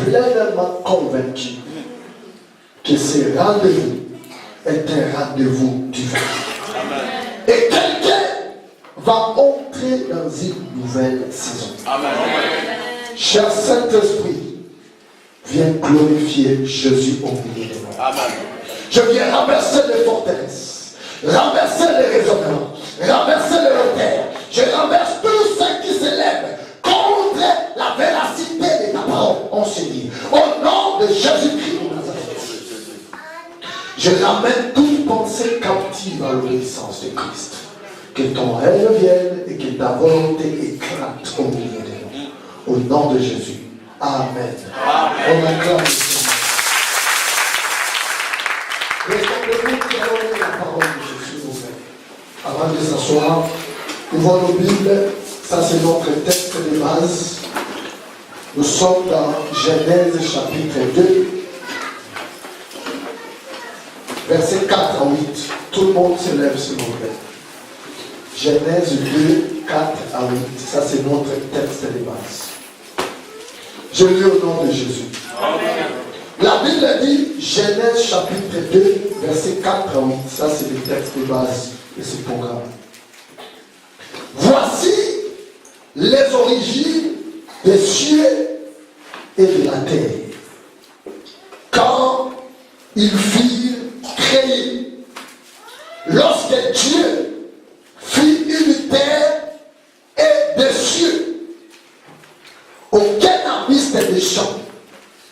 pleinement convaincu que ce rendez-vous est un rendez-vous divin. Et quelqu'un va entrer dans une nouvelle saison. Amen. Cher Saint-Esprit, viens glorifier Jésus au milieu de nous. Amen. Je viens renverser les forteresses, renverser les raisonnements, renverser les repères. Je renverse tout ce qui s'élève contre la véracité de ta parole enseignée. Au nom de Jésus-Christ de Nazareth, je ramène toute pensée captive à l'obéissance de Christ. Que ton règne vienne et que ta volonté éclate au milieu de nous. Au nom de Jésus. Amen. On acclame le Seigneur. Répondez-nous qui allons la parole de Jésus ouverte. Avant de s'asseoir, ouvrons nos Bibles. Ça, c'est notre texte de base. Nous sommes dans Genèse chapitre 2, versets 4 à 8. Tout le monde se lève, s'il vous plaît. Genèse 2, 4 à 8. Ça, c'est notre texte de base. Je lis au nom de Jésus. Amen. La Bible dit, Genèse chapitre 2, versets 4 à 8. Ça, c'est le texte de base de ce programme. Voici les origines des cieux et de la terre. Quand ils furent créés, lorsque Dieu fit une terre et des cieux, aucun arbuste des champs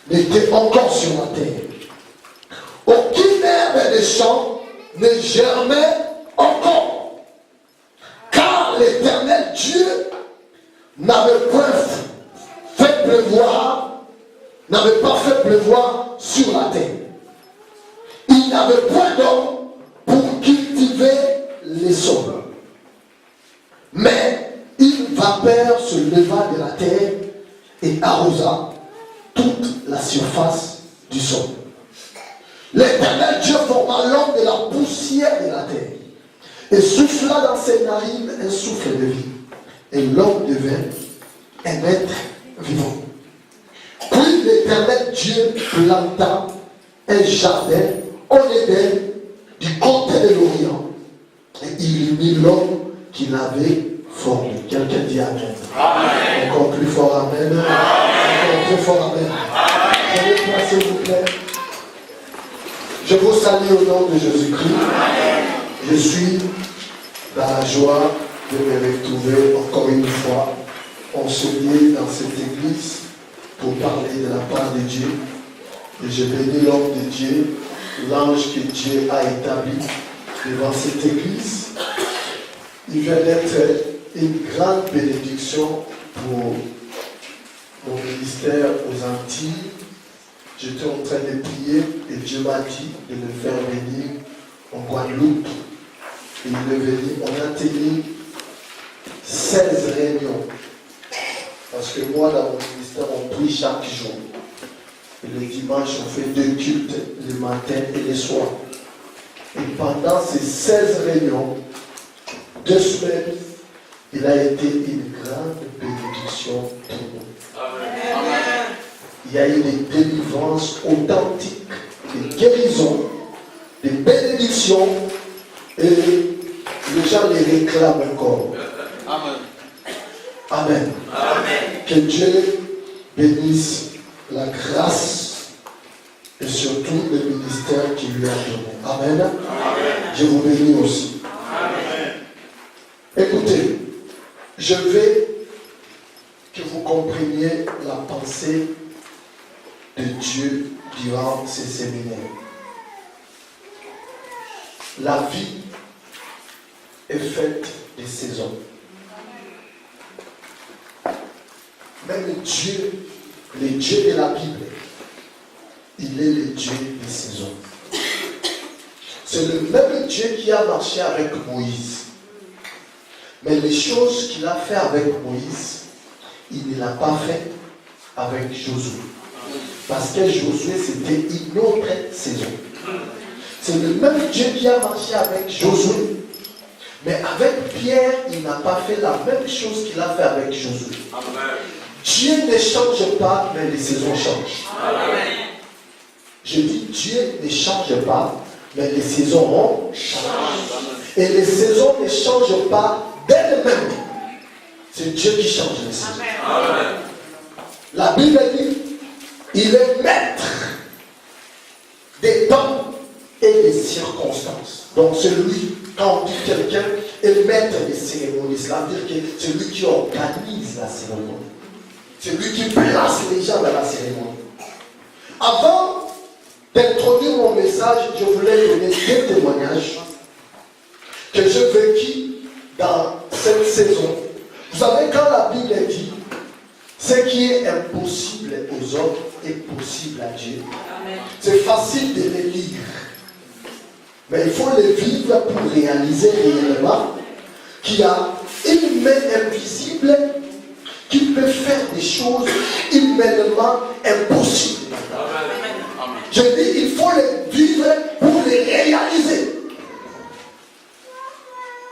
n'était encore sur la terre. Aucune herbe des champs ne germait encore. Car l'Éternel Dieu n'avait pas fait pleuvoir sur la terre. Il n'avait point d'homme pour cultiver les sols. Mais une vapeur se leva de la terre et arrosa toute la surface du sol. L'Éternel Dieu forma l'homme de la poussière de la terre et souffla dans ses narines un souffle de vie. Et l'homme devint un être vivant. Puis l'Éternel Dieu planta un jardin en Éden du côté de l'Orient. Et il y mit l'homme qu'il avait formé. Quelqu'un dit Amen. Amen. Encore plus fort Amen. Amen. Encore plus fort Amen. Prenez place s'il vous plaît. Je vous salue au nom de Jésus-Christ. Je suis dans la joie de me retrouver encore une fois enseigné dans cette église pour parler de la part de Dieu. Et je bénis l'homme de Dieu, l'ange que Dieu a établi devant cette église. Il vient d'être une grande bénédiction pour mon ministère aux Antilles. J'étais en train de prier et Dieu m'a dit de le faire venir en Guadeloupe. Et il est venu, on a tenu 16 réunions. Parce que moi, dans mon ministère, on prie chaque jour. Et le dimanche, on fait 2 cultes, le matin et le soir. Et pendant ces 16 réunions, 2 semaines, il a été une grande bénédiction pour nous. Amen. Il y a eu des délivrances authentiques, des guérisons, des bénédictions, et les gens les réclament encore. Amen. Amen. Amen. Que Dieu bénisse la grâce et surtout le ministère qu'il lui a donné. Amen. Amen. Je vous bénis aussi. Amen. Écoutez, je veux que vous compreniez la pensée de Dieu durant ces séminaires. La vie est faite de saisons. Même Dieu, le Dieu de la Bible, il est le Dieu des saisons. C'est le même Dieu qui a marché avec Moïse. Mais les choses qu'il a fait avec Moïse, il ne l'a pas fait avec Josué. Parce que Josué, c'était une autre saison. C'est le même Dieu qui a marché avec Josué. Mais avec Pierre, il n'a pas fait la même chose qu'il a fait avec Josué. Dieu ne change pas, mais les saisons changent. Amen. Je dis, Dieu ne change pas, mais les saisons changent. Et les saisons ne changent pas d'elles-mêmes. C'est Dieu qui change les saisons. Amen. La Bible dit, il est maître des temps et des circonstances. Donc celui, quand on dit quelqu'un est maître des cérémonies, cela veut dire que c'est lui qui organise la cérémonie. C'est lui qui place les gens dans la cérémonie. Avant d'introduire mon message, je voulais donner deux témoignages que j'ai vécu dans cette saison. Vous savez, quand la Bible dit ce qui est impossible aux hommes est possible à Dieu, c'est facile de les lire. Mais il faut les vivre pour réaliser réellement qu'il y a une main invisible qui peut faire des choses humainement impossibles. Je dis